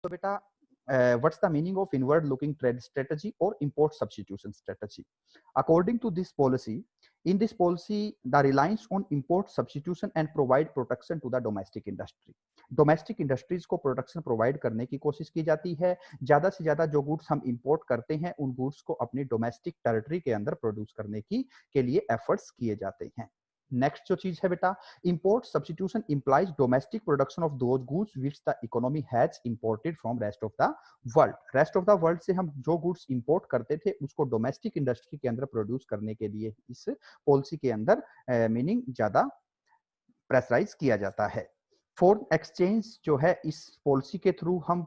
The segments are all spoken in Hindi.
तो बेटा what's the meaning of inward looking trade strategy or import substitution strategy? According to this policy, in this policy, the reliance on import substitution and provide protection to the domestic industry. Domestic industries को प्रोडक्शन प्रोवाइड करने की कोशिश की जाती है। ज्यादा से ज्यादा जो गुड्स हम इंपोर्ट करते हैं उन गुड्स को अपनी डोमेस्टिक टेरिटरी के अंदर प्रोड्यूस करने की के लिए एफर्ट्स किए जाते हैं। नेक्स्ट जो चीज है बेटा, import substitution implies domestic production of those goods which the economy has imported from rest of the world. rest of the world से हम जो goods import करते थे उसको डोमेस्टिक इंडस्ट्री के अंदर प्रोड्यूस करने के लिए इस पॉलिसी के अंदर मीनिंग ज्यादा प्रेशराइज किया जाता है। फॉरेन एक्सचेंज जो है इस पॉलिसी के थ्रू हम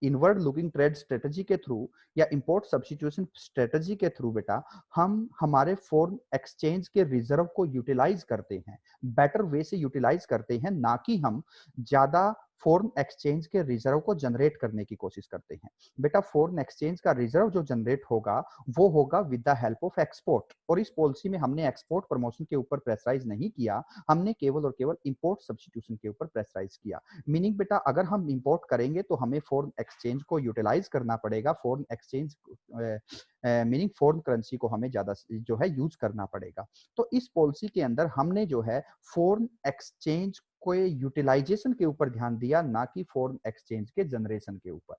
इनवर्ड लुकिंग ट्रेड स्ट्रेटजी के थ्रू या इंपोर्ट सब्स्टिट्यूशन स्ट्रेटजी के थ्रू बेटा हम हमारे फॉरेन एक्सचेंज के रिजर्व को यूटिलाइज करते हैं, बेटर वे से यूटिलाइज करते हैं, ना कि हम ज्यादा फॉरेन एक्सचेंज के रिजर्व को जनरेट करने की कोशिश करते हैं। बेटा फॉरेन एक्सचेंज का रिजर्व जो जनरेट होगा वो होगा with the help of export, और इस पॉलिसी में हमने एक्सपोर्ट प्रमोशन के ऊपर प्रेशराइज नहीं किया, हमने केवल और केवल इंपोर्ट सब्स्टिट्यूशन के ऊपर प्रेशराइज किया। मीनिंग बेटा अगर हम इंपोर्ट करेंगे तो हमें फॉरेन एक्सचेंज को यूटिलाइज करना पड़ेगा, foreign exchange meaning foreign currency को हमें ज्यादा जो है यूज करना पड़ेगा। तो इस पॉलिसी के अंदर हमने जो है फॉरेन एक्सचेंज को यूटिलाइजेशन के ऊपर ध्यान दिया, ना कि फॉरेन एक्सचेंज के जनरेशन के ऊपर।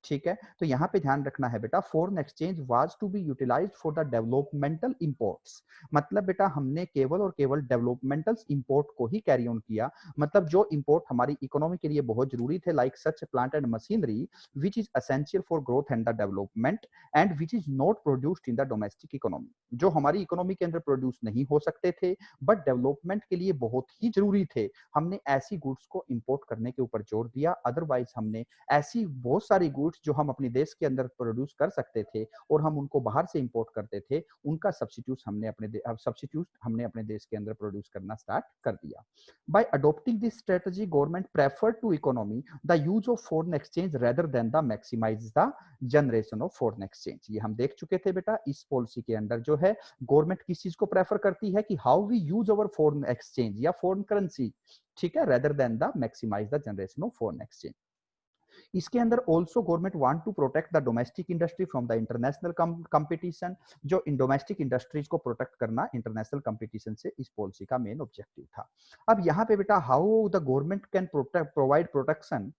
ठीक है, तो यहाँ पे ध्यान रखना है बेटा, foreign exchange was to be utilised for the developmental imports. मतलब बेटा हमने केवल और केवल डेवलपमेंटल इंपोर्ट को ही कैरी ऑन किया, मतलब जो इंपोर्ट हमारी इकोनॉमी के लिए बहुत जरूरी थे, like such plant and machinery which is essential for growth and the development and which is not produced in the domestic economy. जो हमारी इकोनॉमी के अंदर प्रोड्यूस नहीं हो सकते थे बट डेवलपमेंट के लिए बहुत ही जरूरी थे, हमने ऐसी गुड्स को इंपोर्ट करने के ऊपर जोर दिया। अदरवाइज हमने ऐसी बहुत सारी गुड्स जो हम अपने देश के अंदर प्रोड्यूस कर सकते थे और हम उनको बाहर से इंपोर्ट करते थे, उनका सब्स्टिट्यूट हमने अपने देश के अंदर प्रोड्यूस करना स्टार्ट कर दिया। By adopting this strategy government prefer to economy the use of foreign exchange rather than the maximise the generation of foreign exchange. ये हम देख चुके थे बेटा, इस पॉलिसी के अंदर जो है गवर्नमेंट किस चीज को प्रेफर करती है कि how we use our foreign exchange या फॉरेन करेंसी, ठीक है, rather than the maximise the generation of foreign exchange. इसके अंदर also government want to protect the domestic industry from the international competition. जो इन डोमेस्टिक इंडस्ट्रीज को प्रोटेक्ट करना इंटरनेशनल कंपटीशन से इस पॉलिसी का मेन ऑब्जेक्टिव था। अब यहाँ पे बेटा how the government can provide protection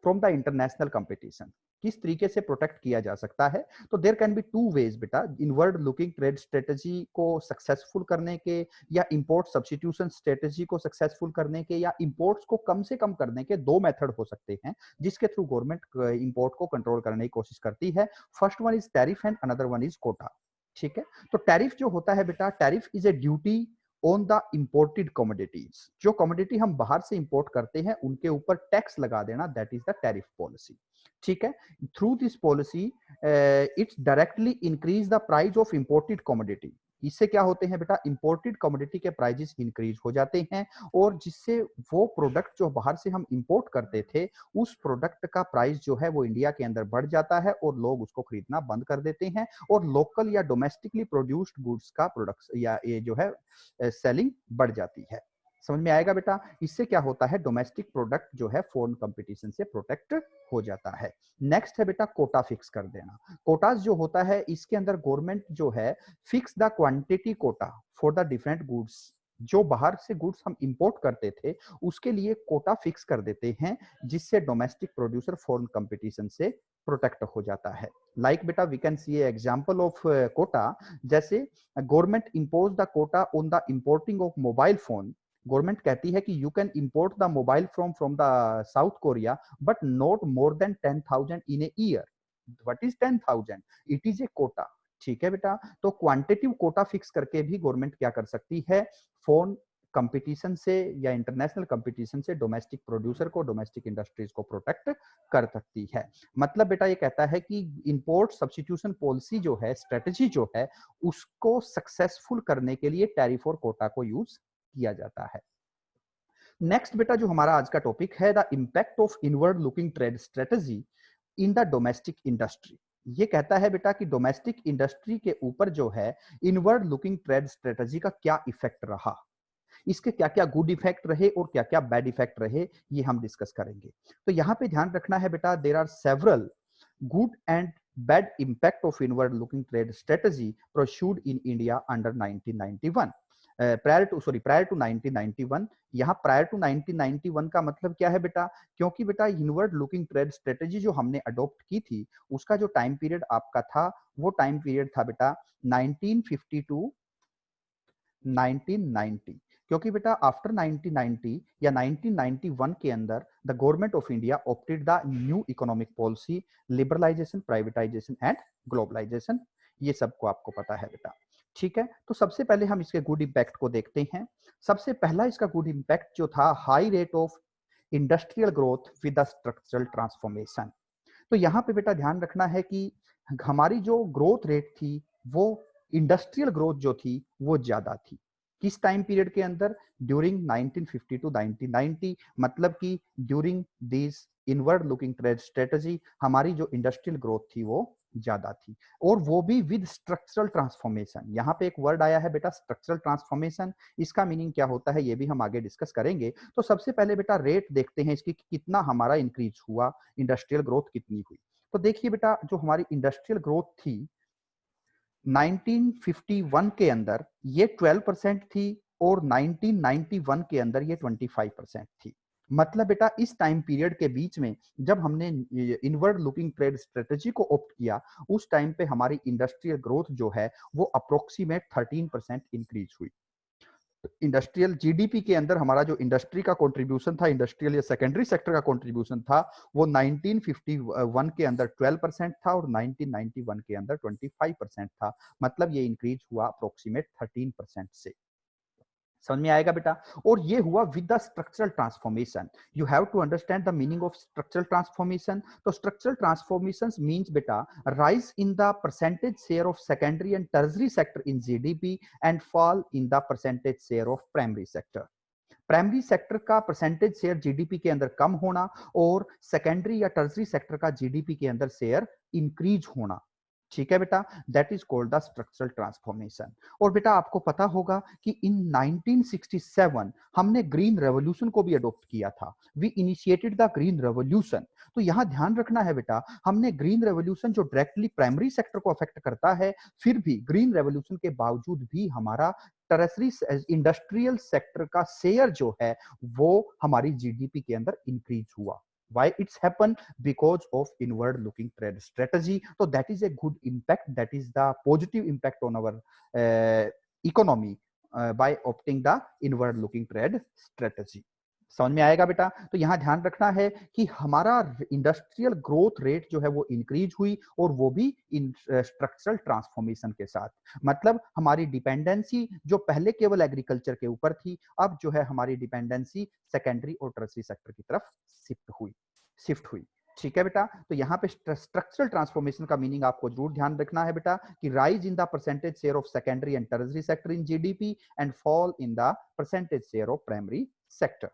from the international competition, किस तरीके से प्रोटेक्ट किया जा सकता है? तो there can be two ways बेटा, इनवर्ड लुकिंग ट्रेड स्ट्रेटजी को सक्सेसफुल करने के या इंपोर्ट सब्स्टिट्यूशन स्ट्रेटजी को सक्सेसफुल करने के या इंपोर्ट्स को कम से कम करने के दो मेथड हो सकते हैं जिसके थ्रू गवर्नमेंट इंपोर्ट को कंट्रोल करने की कोशिश करती है। First one is tariff and another one is quota. ठीक है, तो टैरिफ जो होता है बेटा, tariff is a duty on the imported commodities. जो कमोडिटी हम बाहर से इंपोर्ट करते हैं उनके ऊपर टैक्स लगा देना, that is the tariff policy. ठीक है, through this policy it's directly increase the price of imported commodity. इससे क्या होते हैं बेटा, इंपोर्टेड कमोडिटी के प्राइजेस इंक्रीज हो जाते हैं और जिससे वो प्रोडक्ट जो बाहर से हम इंपोर्ट करते थे उस प्रोडक्ट का प्राइस जो है वो इंडिया के अंदर बढ़ जाता है और लोग उसको खरीदना बंद कर देते हैं और लोकल या डोमेस्टिकली प्रोड्यूस्ड गुड्स का प्रोडक्ट या ये जो है सेलिंग बढ़ जाती है। समझ में आएगा बेटा, इससे क्या होता है, डोमेस्टिक प्रोडक्ट जो है फॉरेन कंपटीशन से प्रोटेक्ट हो जाता है। नेक्स्ट है बेटा कोटा फिक्स कर देना। कोटास जो होता है इसके अंदर गवर्नमेंट जो है fix the quantity Kota for the different goods. जो बाहर से गुड्स हम इंपोर्ट करते थे उसके लिए कोटा फिक्स कर देते हैं जिससे डोमेस्टिक प्रोड्यूसर फॉरेन कंपटीशन से प्रोटेक्ट हो जाता है। लाइक बेटा we can see example of quota, जैसे government impose the quota on the importing of mobile phone. Government कहती है कि you can import the mobile from the South Korea but not more than 10,000 in a year. What is 10,000? It is a quota. ठीक है बेटा, तो क्वांटिटिव कोटा फिक्स करके भी गवर्नमेंट क्या कर सकती है, फोन कंपटीशन से या इंटरनेशनल कंपटीशन से डोमेस्टिक प्रोड्यूसर को, डोमेस्टिक इंडस्ट्रीज को प्रोटेक्ट कर सकती है। मतलब बेटा ये कहता है कि इंपोर्ट सब्स्टिट्यूशन पॉलिसी जो है, स्ट्रेटजी जो है, उसको सक्सेसफुल करने के लिए टैरिफ और कोटा को यूज किया जाता है। नेक्स्ट बेटा जो हमारा आज का टॉपिक है, the impact of inward looking trade strategy in the domestic industry. ये कहता है बेटा कि डोमेस्टिक इंडस्ट्री के ऊपर जो है इनवर्ड लुकिंग ट्रेड स्ट्रेटजी का क्या इफेक्ट रहा। इसके क्या क्या गुड इफेक्ट रहे और क्या क्या बैड इफेक्ट रहे, ये हम डिस्कस करेंगे। तो यहाँ पे ध्यान रखना है बेटा, there are several good and bad impact of inward looking trade strategy pursued in India under 1991 prior to 1991। यहाँ prior to 1991 का मतलब क्या है बेटा, क्योंकि बेटा इनवर्ड लुकिंग ट्रेड स्ट्रेटेजी जो हमने अडॉप्ट की थी उसका जो टाइम पीरियड आपका था वो टाइम पीरियड था बेटा 1952 1990। क्योंकि बेटा आफ्टर 1990 या 1991 के अंदर the government of India opted the new economic policy, liberalisation, privatisation and globalisation. ये सबको आपको पता है बेटा, ठीक है। तो सबसे पहले हम इसके गुड इम्पैक्ट को देखते हैं। सबसे पहला इसका गुड इम्पैक्ट जो था, high rate of industrial growth with the structural transformation. तो यहाँ पे बेटा ध्यान रखना है कि हमारी जो ग्रोथ रेट थी वो इंडस्ट्रियल ग्रोथ जो थी वो ज्यादा थी। किस टाइम पीरियड के अंदर? ड्यूरिंग 1950 टू 1990, मतलब कि during this inward looking trade strategy हमारी जो इंडस्ट्रियल ग्रोथ थी वो ज्यादा थी, और वो भी विद स्ट्रक्चरल ट्रांसफॉर्मेशन। यहाँ पे एक वर्ड आया है बेटा स्ट्रक्चरल ट्रांसफॉर्मेशन, इसका मीनिंग क्या होता है ये भी हम आगे डिस्कस करेंगे। तो सबसे पहले बेटा रेट देखते हैं इसकी, कितना हमारा इंक्रीज हुआ, इंडस्ट्रियल ग्रोथ कितनी हुई। तो देखिए बेटा, जो हमारी इंडस्ट्रियल ग्रोथ थी 1951 के अंदर ये 12% थी और 1991 के अंदर ये 25% थी। मतलब बेटा इस टाइम पीरियड के बीच में जब हमने इनवर्ड लुकिंग ट्रेड स्ट्रेटजी को ऑप्ट किया, उस टाइम पे हमारी इंडस्ट्रियल ग्रोथ जो है वो अप्रोक्सीमेट 13% इंक्रीज हुई। इंडस्ट्रियल जीडीपी के अंदर हमारा जो इंडस्ट्री का कंट्रीब्यूशन था, इंडस्ट्रियल या सेकेंडरी सेक्टर का कंट्रीब्यूशन था, वो 1951 के अंदर 12% था और 1991 के अंदर 25% था। मतलब ये इंक्रीज हुआ अप्रोक्सीमेट 13% से। समझ में आएगा बेटा? और ये हुआ with the structural transformation. You have to understand the meaning of structural transformation. तो स्ट्रक्चरल ट्रांसफॉर्मेशन मींस बेटा rise in the percentage share of secondary and tertiary sector in GDP and fall in the percentage share of primary sector. Primary sector का परसेंटेज शेयर जीडीपी के अंदर कम होना और सेकेंडरी या टर्शरी सेक्टर का जीडीपी के अंदर शेयर इंक्रीज होना, ठीक है बेटा, that is called the structural transformation. और बेटा आपको पता होगा कि इन 1967 हमने ग्रीन रेवोल्यूशन को भी अडॉप्ट किया था। We initiated the green revolution. तो यहां ध्यान रखना है बेटा, हमने ग्रीन रेवोल्यूशन जो डायरेक्टली प्राइमरी सेक्टर को अफेक्ट करता है, फिर भी ग्रीन रेवोल्यूशन के बावजूद भी हमारा टर्शरी इंडस्ट्रियल सेक्टर का शेयर जो है वो हमारी जीडीपी के अंदर इंक्रीज हुआ। Why it's happened? Because of inward looking trade strategy. So that is a good impact, that is the positive impact on our economy by opting the inward looking trade strategy. समझ में आएगा बेटा? तो यहां ध्यान रखना है कि हमारा इंडस्ट्रियल ग्रोथ रेट जो है वो इंक्रीज हुई और वो भी इन स्ट्रक्चरल ट्रांसफॉर्मेशन के साथ। मतलब हमारी डिपेंडेंसी जो पहले केवल एग्रीकल्चर के ऊपर थी, अब जो है हमारी डिपेंडेंसी सेकेंडरी और टर्शरी सेक्टर की तरफ शिफ्ट हुई। ठीक है बेटा? तो यहाँ पे स्ट्रक्चरल ट्रांसफॉर्मेशन का मीनिंग आपको जरूर ध्यान रखना है बेटा कि rise in the percentage share of secondary and tertiary sector in GDP and fall in the percentage share of primary sector.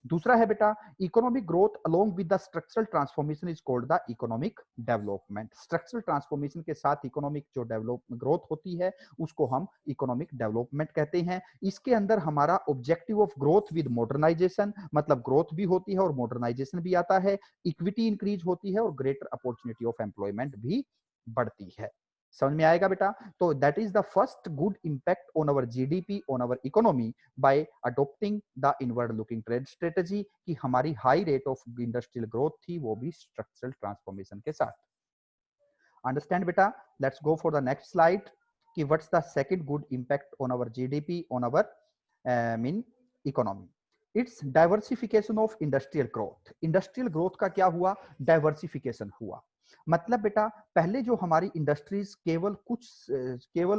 दूसरा है बेटा economic growth along with the structural transformation is called the economic development. Structural transformation के साथ इकोनॉमिक जो डेवलप ग्रोथ होती है उसको हम इकोनॉमिक डेवलपमेंट कहते हैं। इसके अंदर हमारा objective of growth with modernisation, मतलब ग्रोथ भी होती है और मॉडर्नाइजेशन भी आता है, इक्विटी इंक्रीज होती है और ग्रेटर अपॉर्चुनिटी ऑफ एम्प्लॉयमेंट भी बढ़ती है। समझ में आएगा बेटा? तो that is the first good impact on our GDP, on our economy by adopting the inward looking trade strategy कि हमारी high rate of industrial growth थी वो भी स्ट्रक्चरल ट्रांसफॉर्मेशन के साथ। अंडरस्टैंड बेटा? Let's go for the next slide कि what's the second good impact on our GDP, on our mean economy. It's diversification of industrial growth. Industrial growth का क्या हुआ? डाइवर्सिफिकेशन हुआ। मतलब बेटा पहले जो हमारी इंडस्ट्रीज केवल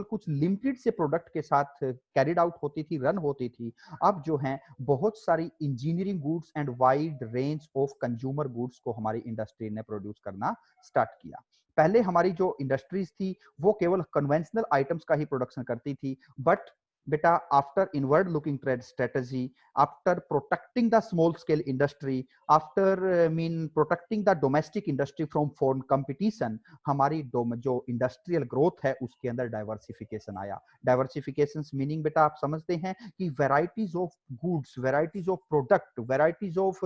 कुछ लिमिटेड से प्रोडक्ट के साथ कैरिड आउट होती थी, रन होती थी, अब जो है बहुत सारी engineering goods and wide range of consumer goods को हमारी इंडस्ट्री ने प्रोड्यूस करना स्टार्ट किया। पहले हमारी जो इंडस्ट्रीज थी वो केवल कन्वेंशनल आइटम्स का ही प्रोडक्शन करती थी, बट बेटा after inward looking trade strategy, after protecting the small scale industry, after mean protecting the domestic industry from foreign competition, हमारी जो इंडस्ट्रियल ग्रोथ है उसके अंदर डाइवर्सिफिकेशन आया। डाइवर्सिफिकेशन मीनिंग बेटा आप समझते हैं कि varieties of goods, varieties of product, varieties of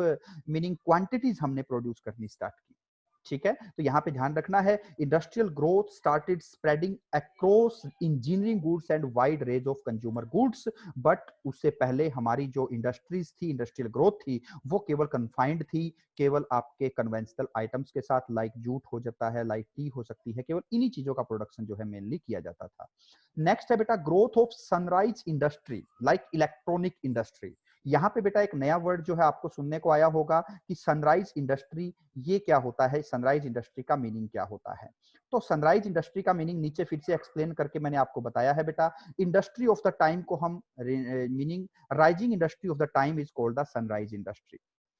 meaning quantities हमने प्रोड्यूस करनी स्टार्ट की। ठीक है, तो यहाँ पे ध्यान रखना है, industrial growth started spreading across engineering goods and wide range of consumer goods. But उससे पहले हमारी जो इंडस्ट्रीज थी, इंडस्ट्रियल ग्रोथ थी, वो केवल कन्फाइंड थी केवल आपके कन्वेंशनल आइटम्स के साथ, लाइक जूट हो जाता है, लाइक टी हो सकती है, केवल इन्हीं चीजों का प्रोडक्शन जो है मेनली किया जाता था। नेक्स्ट है बेटा growth of sunrise industry like electronic industry. यहाँ पे बेटा एक नया वर्ड जो है आपको सुनने को आया होगा कि सनराइज इंडस्ट्री, ये क्या होता है, सनराइज इंडस्ट्री का मीनिंग क्या होता है। तो सनराइज इंडस्ट्री का मीनिंग नीचे फिर से एक्सप्लेन करके मैंने आपको बताया है बेटा। इंडस्ट्री ऑफ द टाइम को हम meaning rising industry of the time is called the sunrise industry.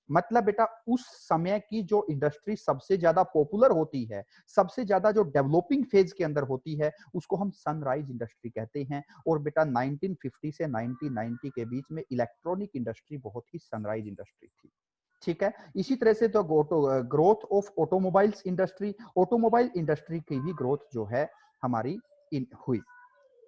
मतलब बेटा उस समय की जो इंडस्ट्री सबसे ज्यादा पॉपुलर होती है, सबसे ज्यादा जो डेवलपिंग फेज के अंदर होती है, उसको हम सनराइज इंडस्ट्री कहते हैं। और बेटा 1950 से 1990 के बीच में इलेक्ट्रॉनिक इंडस्ट्री बहुत ही सनराइज इंडस्ट्री थी। ठीक है, इसी तरह से तो growth of automobiles industry, automobile industry की भी ग्रोथ जो है हमारी हुई।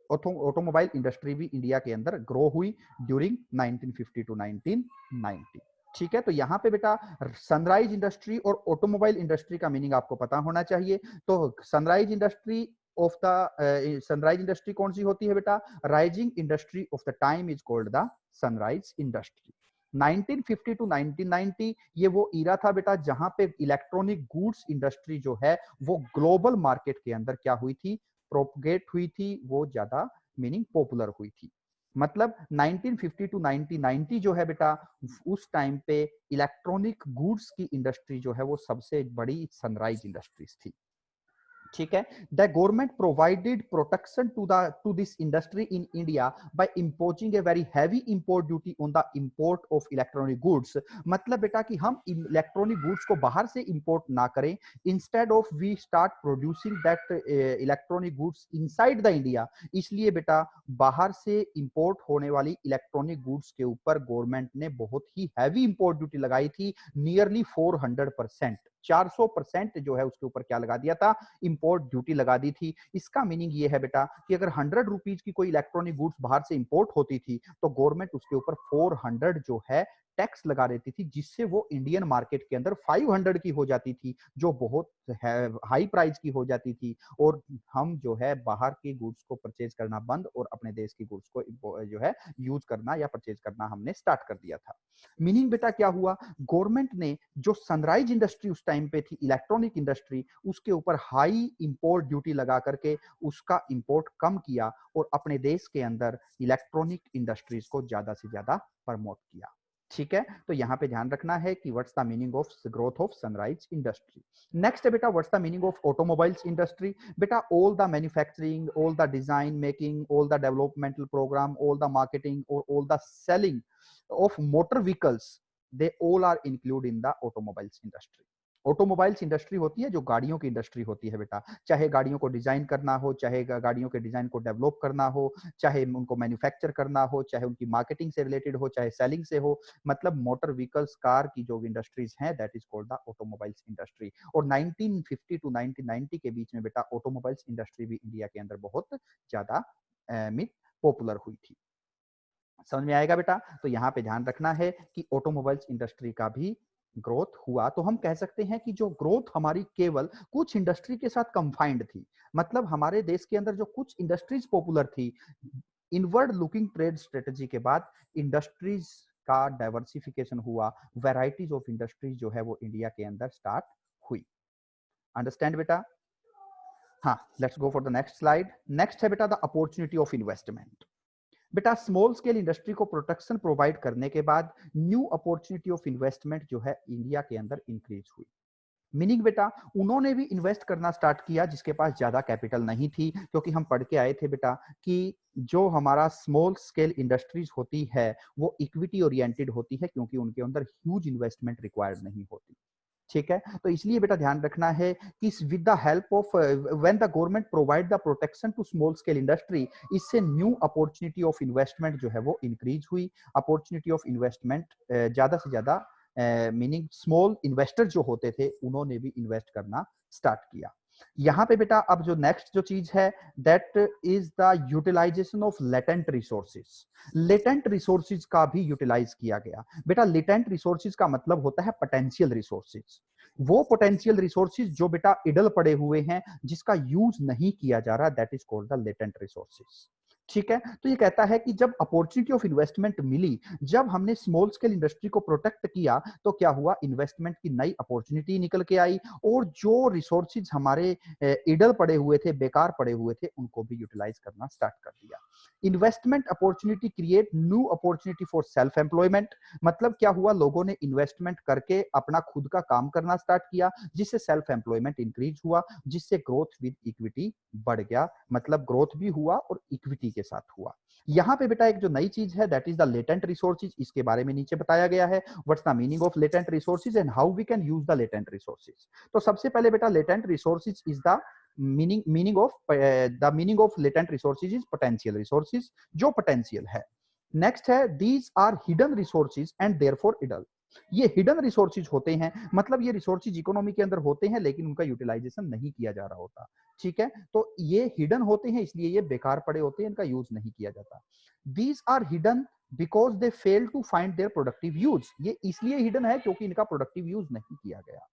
ऑटोमोबाइल इंडस्ट्री भी इंडिया के अंदर ग्रो हुई ड्यूरिंग 1950 टू 1990। ठीक है, तो यहाँ पे बेटा सनराइज इंडस्ट्री और ऑटोमोबाइल इंडस्ट्री का मीनिंग आपको पता होना चाहिए। तो sunrise industry of the sunrise industry कौन सी होती है बेटा, rising industry of the time is called the sunrise industry. 1950 to 1990 ये वो ईरा था बेटा जहां पे इलेक्ट्रॉनिक गुड्स इंडस्ट्री जो है वो ग्लोबल मार्केट के अंदर क्या हुई थी, प्रोपगेट हुई थी, वो ज्यादा मीनिंग पॉपुलर हुई थी। मतलब 1950 टू 1990 जो है बेटा, उस टाइम पे इलेक्ट्रॉनिक गुड्स की इंडस्ट्री जो है वो सबसे बड़ी सनराइज इंडस्ट्रीज थी। ठीक है, the government provided protection to this industry in India by imposing a very heavy import duty on the import of electronic goods. मतलब बेटा कि हम इलेक्ट्रॉनिक गुड्स को बाहर से इंपोर्ट ना करें, instead of we start producing that electronic goods inside the India. इसलिए बेटा बाहर से इंपोर्ट होने वाली इलेक्ट्रॉनिक गुड्स के ऊपर गवर्नमेंट ने बहुत ही हैवी इंपोर्ट ड्यूटी लगाई थी, नियरली 400%, 400% जो है उसके ऊपर क्या लगा दिया था, इंपोर्ट ड्यूटी लगा दी थी। इसका मीनिंग ये है बेटा कि अगर 100 रुपीज की कोई इलेक्ट्रॉनिक गुड्स बाहर से इंपोर्ट होती थी तो गवर्नमेंट उसके ऊपर 400 जो है टैक्स लगा देती थी, जिससे वो इंडियन मार्केट के अंदर 500 की हो जाती थी, जो बहुत हाई प्राइस की हो जाती थी। और हम जो है बाहर की गुड्स को परचेज करना बंद और अपने देश की गुड्स को जो है यूज करना या परचेज करना हमने स्टार्ट कर दिया था। मीनिंग बेटा क्या हुआ, गवर्नमेंट ने जो सनराइज इंडस्ट्री उस टाइम पे थी, इलेक्ट्रॉनिक इंडस्ट्री, उसके ऊपर हाई इंपोर्ट ड्यूटी लगा करके उसका इंपोर्ट कम किया और अपने देश के अंदर इलेक्ट्रॉनिक इंडस्ट्रीज को ज्यादा से ज्यादा प्रमोट किया। ठीक है, तो यहाँ पे ध्यान रखना है कि what's the meaning of growth of sunrise industry. Next है बेटा what's the meaning of automobiles industry. बेटा all the manufacturing, all the design making, all the developmental program, all the marketing और all the selling of motor vehicles, they all are included in the automobiles industry. Automobiles industry होती है जो गाड़ियों की इंडस्ट्री होती है बेटा, चाहे गाड़ियों को डिजाइन करना हो, चाहे गाड़ियों के डिजाइन को डेवलप करना हो, चाहे उनको मैन्युफैक्चर करना हो, चाहे उनकी मार्केटिंग से रिलेटेड हो, चाहे सेलिंग से हो। मतलब मोटर व्हीकल्स, कार की जो इंडस्ट्रीज हैं, that is called the automobiles industry. और 1950 टू 1990 के बीच में बेटा ऑटोमोबाइल्स इंडस्ट्री भी इंडिया के अंदर बहुत ज्यादा पॉपुलर हुई थी। समझ में आएगा बेटा, तो यहाँ पे ध्यान रखना है कि ऑटोमोबाइल्स इंडस्ट्री का भी ग्रोथ हुआ। तो हम कह सकते हैं कि जो ग्रोथ हमारी केवल कुछ इंडस्ट्री के साथ कंफाइंड थी, मतलब हमारे देश के अंदर जो कुछ इंडस्ट्रीज पॉपुलर थी, इनवर्ड लुकिंग ट्रेड स्ट्रेटजी के बाद इंडस्ट्रीज का डाइवर्सिफिकेशन हुआ, वेराइटीज ऑफ इंडस्ट्रीज जो है वो इंडिया के अंदर स्टार्ट हुई। अंडरस्टैंड बेटा? हाँ, let's go for the next slide. Next है बेटा द अपॉर्चुनिटी ऑफ इन्वेस्टमेंट। बेटा स्मॉल स्केल इंडस्ट्री को प्रोटेक्शन प्रोवाइड करने के बाद न्यू अपॉर्चुनिटी ऑफ इन्वेस्टमेंट जो है इंडिया के अंदर इंक्रीज हुई। मीनिंग बेटा उन्होंने भी इन्वेस्ट करना स्टार्ट किया जिसके पास ज्यादा कैपिटल नहीं थी, क्योंकि हम पढ़ के आए थे बेटा कि जो हमारा स्मॉल स्केल इंडस्ट्रीज होती है वो इक्विटी ओरिएंटेड होती है, क्योंकि उनके अंदर ह्यूज इन्वेस्टमेंट रिक्वायर्ड नहीं होती। ठीक है, तो इसलिए बेटा ध्यान रखना है कि with the help of when the government provide the protection to small scale industry, इससे न्यू अपॉर्चुनिटी ऑफ इन्वेस्टमेंट जो है वो इंक्रीज हुई। अपॉर्चुनिटी ऑफ इन्वेस्टमेंट ज्यादा से ज्यादा मीनिंग स्मॉल इन्वेस्टर जो होते थे उन्होंने भी इन्वेस्ट करना स्टार्ट किया। यहाँ पे बेटा अब जो नेक्स्ट जो चीज है that is the utilisation of latent resources. Latent resources का भी यूटिलाइज किया गया। बेटा लेटेंट रिसोर्सेज का मतलब होता है पोटेंशियल रिसोर्सेज, वो पोटेंशियल रिसोर्सेज जो बेटा इडल पड़े हुए हैं जिसका यूज नहीं किया जा रहा, that is called the latent resources. ठीक है, तो ये कहता है कि जब अपॉर्चुनिटी ऑफ इन्वेस्टमेंट मिली, जब हमने स्मॉल स्केल इंडस्ट्री को प्रोटेक्ट किया, तो क्या हुआ, इन्वेस्टमेंट की नई अपॉर्चुनिटी निकल के आई और जो रिसोर्सेज हमारे इडल पड़े हुए थे, बेकार पड़े हुए थे, उनको भी यूटिलाइज करना स्टार्ट कर दिया। Investment opportunity create new opportunity for self employment. मतलब क्या हुआ, लोगों ने इन्वेस्टमेंट करके अपना खुद का काम करना स्टार्ट किया, जिससे सेल्फ एम्प्लॉयमेंट इंक्रीज हुआ, जिससे ग्रोथ विद इक्विटी बढ़ गया। मतलब ग्रोथ भी हुआ और इक्विटी के साथ हुआ। यहाँ पे बेटा एक जो नई चीज है that is the latent resources, इसके बारे में नीचे बताया गया है। What's the meaning of latent resources and how we can use the latent resources. तो सबसे पहले बेटा latent resources is the meaning of latent resources is potential resources, जो पोटेंशियल है। नेक्स्ट है these are hidden resources and therefore idle. ये हिडन रिसोर्सेज होते हैं, मतलब ये रिसोर्सेज इकोनॉमी के अंदर होते हैं लेकिन उनका यूटिलाइजेशन नहीं किया जा रहा होता। ठीक है, तो ये हिडन होते हैं, इसलिए ये बेकार पड़े होते हैं, इनका यूज नहीं किया जाता। These are hidden because they fail to find their productive use. ये इसलिए हिडन है क्योंकि इनका प्रोडक्टिव यूज नहीं किया गया।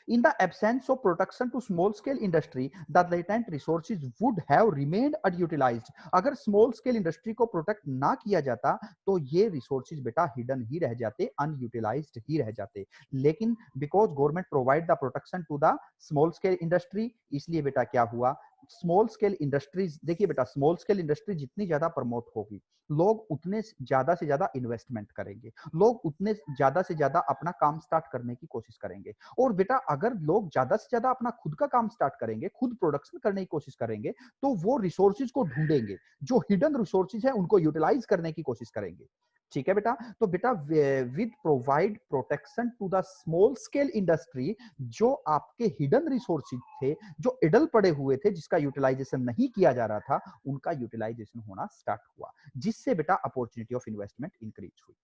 In the absence of protection to small scale industry, the latent resources would have remained unutilized. अगर small scale industry को protect ना किया जाता तो ये resources बेटा hidden ही रह जाते, unutilized ही रह जाते। लेकिन because government provide the protection to the small scale industry, इसलिए बेटा क्या हुआ, स्मॉल स्केल इंडस्ट्रीज, देखिए बेटा स्मॉल स्केल इंडस्ट्री जितनी ज्यादा प्रमोट होगी, लोग उतने ज्यादा से ज्यादा इन्वेस्टमेंट करेंगे, लोग उतने ज्यादा से ज्यादा अपना काम स्टार्ट करने की कोशिश करेंगे। और बेटा अगर लोग ज्यादा से ज्यादा अपना खुद का काम स्टार्ट करेंगे, खुद प्रोडक्शन करने की कोशिश करेंगे, तो वो रिसोर्सेज को ढूंढेंगे, जो हिडन रिसोर्सेज है उनको यूटिलाइज करने की कोशिश करेंगे। ठीक है बेटा, तो बेटा with provide protection to the small scale industry, जो आपके हिडन रिसोर्सेज थे, जो इडल पड़े हुए थे, जिसका यूटिलाइजेशन नहीं किया जा रहा था, उनका यूटिलाइजेशन होना स्टार्ट हुआ, जिससे बेटा अपॉर्चुनिटी ऑफ इन्वेस्टमेंट इंक्रीज हुई।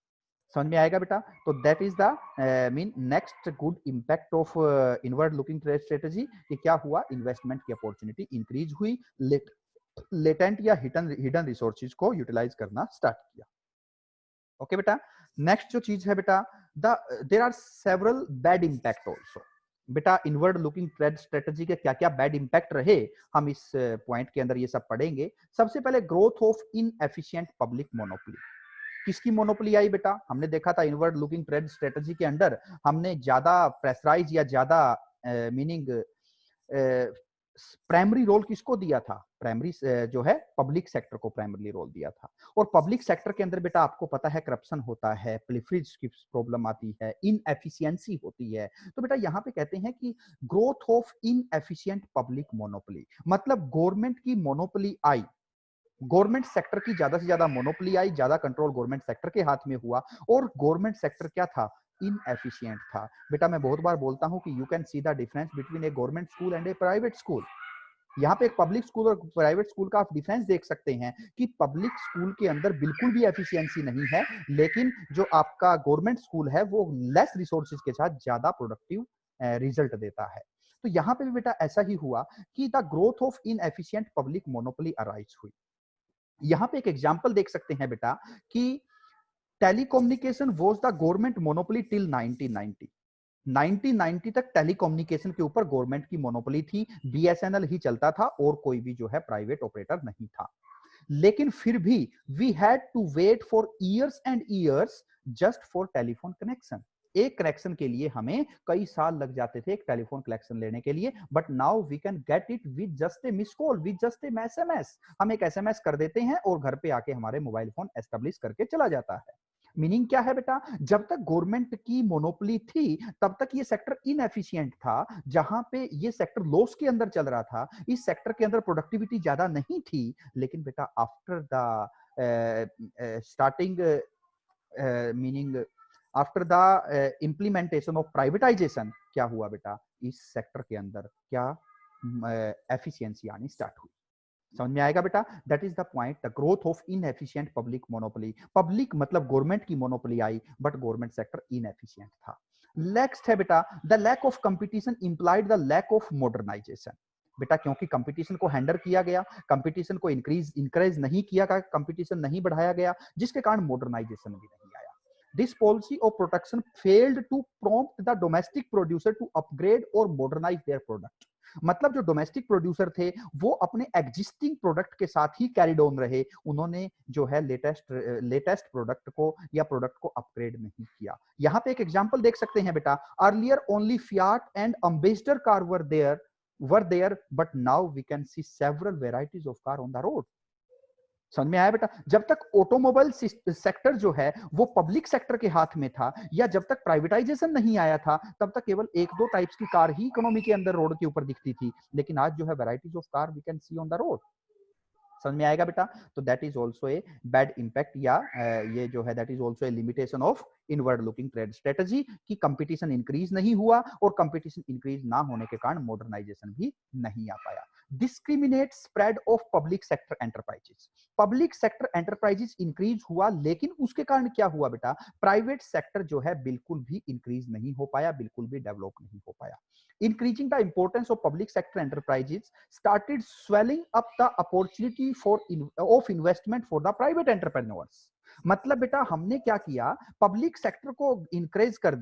समझ में आएगा बेटा? तो that is the mean next good impact of inward looking trade strategy, कि क्या हुआ, इन्वेस्टमेंट की अपॉर्चुनिटी इंक्रीज हुई, लेटेंट या हिडन रिसोर्सेज को यूटिलाइज करना स्टार्ट किया। ओके बेटा, नेक्स्ट जो चीज है बेटा, there are several bad impact also. बेटा इनवर्ड लुकिंग ट्रेड स्ट्रेटजी के क्या क्या बैड इंपैक्ट रहे, हम इस पॉइंट के अंदर ये सब पढ़ेंगे। सबसे पहले growth of inefficient public monopoly. किसकी मोनोपोली आई बेटा, हमने देखा था इनवर्ड लुकिंग ट्रेड स्ट्रेटजी के अंडर हमने ज्यादा प्रेशराइज या ज्यादा मीनिंग प्राइमरी रोल किसको दिया था, प्राइमरी जो है पब्लिक सेक्टर को प्राइमरी रोल दिया था। और पब्लिक सेक्टर के अंदर बेटा आपको पता है करप्शन होता है, प्रिविलेज की प्रॉब्लम आती है, इनएफिशिएंसी होती है। तो बेटा यहाँ पे कहते हैं कि growth of inefficient public monopoly, मतलब गवर्नमेंट की मोनोपोली आई, गवर्नमेंट सेक्टर की ज्यादा से ज्यादा मोनोपोली आई, ज्यादा कंट्रोल गवर्नमेंट सेक्टर के हाथ में हुआ, और गवर्नमेंट सेक्टर क्या था, इनएफिशिएंट था। बेटा मैं बहुत बार बोलता हूं कि you can see the difference between A government school and A private school. यहाँ पे एक पब्लिक स्कूल और प्राइवेट स्कूल का आप डिफरेंस देख सकते हैं कि पब्लिक स्कूल के अंदर बिल्कुल भी एफिशिएंसी नहीं है, लेकिन जो आपका गवर्नमेंट स्कूल है वो लेस रिसोर्सेज के साथ ज्यादा प्रोडक्टिव रिजल्ट देता है। तो यहाँ पे भी बेटा ऐसा ही हुआ कि the growth of inefficient public monopoly arise हुई। यहाँ पे एक एग्जाम्पल देख सकते हैं बेटा कि telecommunication was the government monopoly till 1990। 1990 तक टेलीकम्युनिकेशन के ऊपर गवर्नमेंट की मोनोपोली थी, बीएसएनएल ही चलता था और कोई भी जो है प्राइवेट ऑपरेटर नहीं था। लेकिन फिर भी we had to wait for years and years just for telephone connection. एक कनेक्शन के लिए हमें कई साल लग जाते थे एक टेलीफोन कनेक्शन लेने के लिए, but now we can get it with just a miss call, with just a SMS. हम एक एसएमएस कर देते हैं और घर पे आके हमारे मोबाइल फोन एस्टेब्लिश करके चला जाता है। मीनिंग क्या है बेटा, जब तक गवर्नमेंट की मोनोपोली थी तब तक ये सेक्टर इनएफिशिएंट था, जहां पे ये सेक्टर लॉस के अंदर चल रहा था, इस सेक्टर के अंदर प्रोडक्टिविटी ज्यादा नहीं थी। लेकिन बेटा after the starting meaning after the implementation of privatisation क्या हुआ बेटा, इस सेक्टर के अंदर क्या एफिशिएंसी आनी स्टार्ट हुई। समझ में आएगा बेटा, that is the point, the growth of inefficient public monopoly. Public मतलब गवर्नमेंट की मोनोपोली आई, बट गवर्नमेंट सेक्टर इनएफिशिएंट था। नेक्स्ट है बेटा, the lack of competition implied the lack of modernisation. बेटा क्योंकि कंपटीशन को हैंडल किया गया, कंपटीशन को इंकरेज नहीं किया गया, कंपटीशन नहीं बढ़ाया गया, जिसके कारण मॉडर्नाइजेशन भी नहीं आया। This policy of protection failed to prompt the domestic producer to upgrade और मॉडर्नाइज देयर प्रोडक्ट। मतलब जो डोमेस्टिक प्रोड्यूसर थे वो अपने एग्जिस्टिंग प्रोडक्ट के साथ ही कैरिड ऑन रहे, उन्होंने जो है लेटेस्ट प्रोडक्ट को या प्रोडक्ट को अपग्रेड नहीं किया। यहां पे एक एग्जांपल देख सकते हैं बेटा, earlier only Fiat and Ambassador car were there but now we can see several varieties of car on the road. समझ में आया बेटा, जब तक ऑटोमोबाइल सेक्टर जो है वो पब्लिक सेक्टर के हाथ में था, या जब तक प्राइवेटाइजेशन नहीं आया था, तब तक केवल एक दो टाइप्स की कार ही इकोनॉमी के अंदर रोड के ऊपर दिखती थी। लेकिन आज जो है varieties of car we can see on the road. समझ में आएगा बेटा, तो that is also a bad impact, या ये जो है that is also a limitation of inward looking trade strategy, कि कंपटीशन इंक्रीज नहीं हुआ, और कंपटीशन इंक्रीज ना होने के कारण मॉडर्नाइजेशन भी नहीं आ पाया। Discriminate spread of public sector enterprises. Public sector enterprises increase हुआ, लेकिन उसके कारण क्या हुआ बेटा, प्राइवेट सेक्टर जो है बिल्कुल भी इंक्रीज नहीं हो पाया, बिल्कुल भी डेवलप नहीं हो पाया। Increasing the importance of public sector enterprises started swelling up the opportunity of investment for the private entrepreneurs. मतलब बेटा हमने क्या किया, पब्लिक सेक्टर को इंक्रीज कर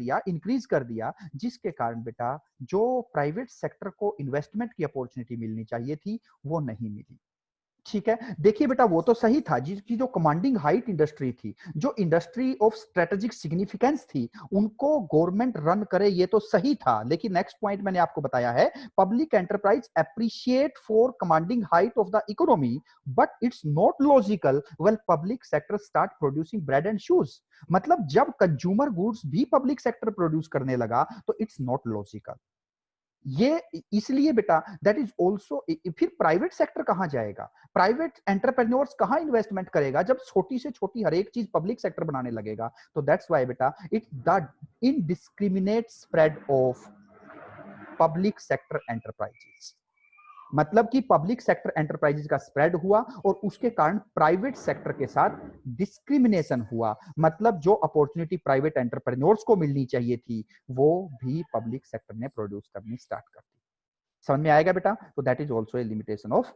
दिया, जिसके कारण बेटा जो प्राइवेट सेक्टर को इन्वेस्टमेंट की अपॉर्चुनिटी मिलनी चाहिए थी वो नहीं मिली। ठीक है, देखिए बेटा वो तो सही था, जिसकी जो कमांडिंग हाइट इंडस्ट्री थी, जो इंडस्ट्री ऑफ स्ट्रेटेजिक सिग्निफिकेंस थी, उनको गवर्नमेंट रन करे, ये तो सही था। लेकिन नेक्स्ट पॉइंट मैंने आपको बताया है, public enterprise appreciate for commanding height of the economy, but it's not logical when public sector start producing bread and shoes. मतलब जब कंज्यूमर गुड्स भी पब्लिक सेक्टर प्रोड्यूस करने लगा तो इट्स नॉट लॉजिकल। ये इसलिए बेटा दैट इज ऑल्सो, फिर प्राइवेट सेक्टर कहां जाएगा, प्राइवेट एंटरप्रेन्योर्स कहां इन्वेस्टमेंट करेगा, जब छोटी से छोटी हर एक चीज पब्लिक सेक्टर बनाने लगेगा। तो दैट्स व्हाई बेटा it's the indiscriminate spread of public sector enterprises. मतलब कि पब्लिक सेक्टर एंटरप्राइजेस का स्प्रेड हुआ और उसके कारण प्राइवेट सेक्टर के साथ डिस्क्रिमिनेशन हुआ। मतलब जो अपॉर्चुनिटी प्राइवेट एंटरप्रेन्योर्स को मिलनी चाहिए थी वो भी पब्लिक सेक्टर ने प्रोड्यूस करनी स्टार्ट कर दी। समझ में आएगा बेटा, तो that is also a limitation of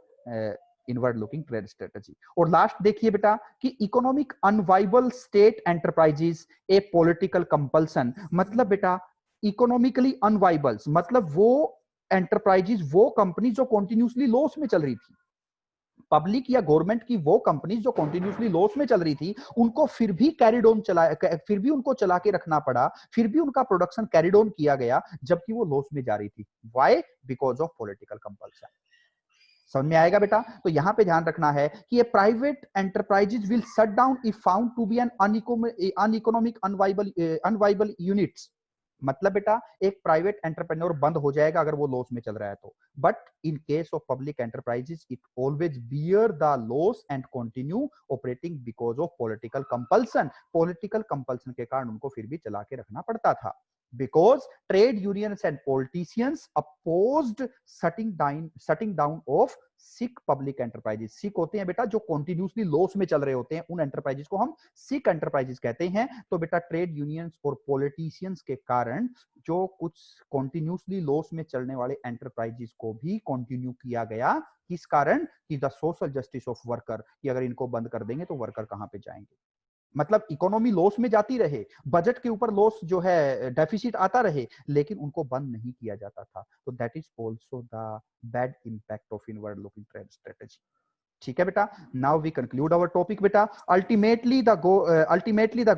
inward looking trade strategy. और लास्ट देखिए बेटा कि इकोनॉमिक अनवाइबल स्टेट एंटरप्राइजेस ए पॉलिटिकल कंपल्सन। मतलब बेटा इकोनॉमिकली अनवाइबल्स मतलब वो एंटरप्राइजेस, वो कंपनी जो कंटिन्यूसली लॉस में चल रही थी, पब्लिक या गवर्नमेंट की वो कंपनीज जो कंटिन्यूसली लॉस में चल रही थी, उनको फिर भी कैरिड ऑन फिर भी उनको चला के रखना पड़ा, फिर भी उनका प्रोडक्शन कैरिड ऑन किया गया जबकि वो लॉस में जा रही थी। Why? Because of political compulsion. समझ में आएगा बेटा, तो यहां पे ध्यान रखना है कि ये private enterprises will shut down if found to be an uneconomic unviable units. मतलब बेटा एक प्राइवेट एंटरप्रेन्योर बंद हो जाएगा अगर वो लॉस में चल रहा है तो, but in case of public enterprises it always bear the loss and continue operating because of political compulsion. Political compulsion के कारण उनको फिर भी चला के रखना पड़ता था, because trade unions and politicians opposed shutting down of sick public enterprises. Sick होते हैं बेटा जो कंटिन्यूसली लॉस में चल रहे होते हैं, उन एंटरप्राइजेस को हम सिक एंटरप्राइजेस कहते हैं। तो बेटा ट्रेड यूनियंस और पॉलिटिशियंस के कारण जो कुछ कंटिन्यूसली लॉस में चलने वाले एंटरप्राइजेस को भी कंटिन्यू किया गया, किस कारण? कि the social justice of worker, कि अगर इनको बंद कर देंगे तो वर्कर कहां पे जाएंगे। मतलब इकोनॉमी लॉस में जाती रहे, बजट के ऊपर लॉस जो है डेफिसिट आता रहे, लेकिन उनको बंद नहीं किया जाता था। तो that is also the bad impact of inward looking trade strategy. ठीक है बेटा, now we conclude our topic बेटा। Ultimately the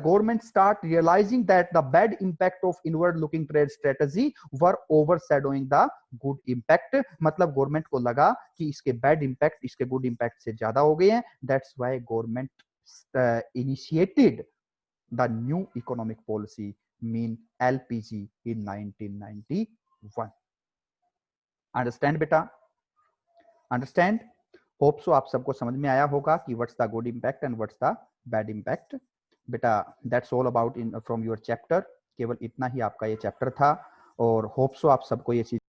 government start realising that the bad impact of inward looking trade strategy were overshadowing the good impact. मतलब गवर्नमेंट को लगा कि इसके बैड इंपैक्ट इसके गुड इंपैक्ट से ज्यादा हो गए हैं। That's why government initiated the new economic policy mean LPG in 1991. Understand बेटा? Understand? Hope so आप सबको समझ में आया होगा कि what's the good impact and what's the bad impact. बेटा that's all about in from your chapter. केवल इतना ही आपका ये चैप्टर था और होप सो आप सबको ये चीज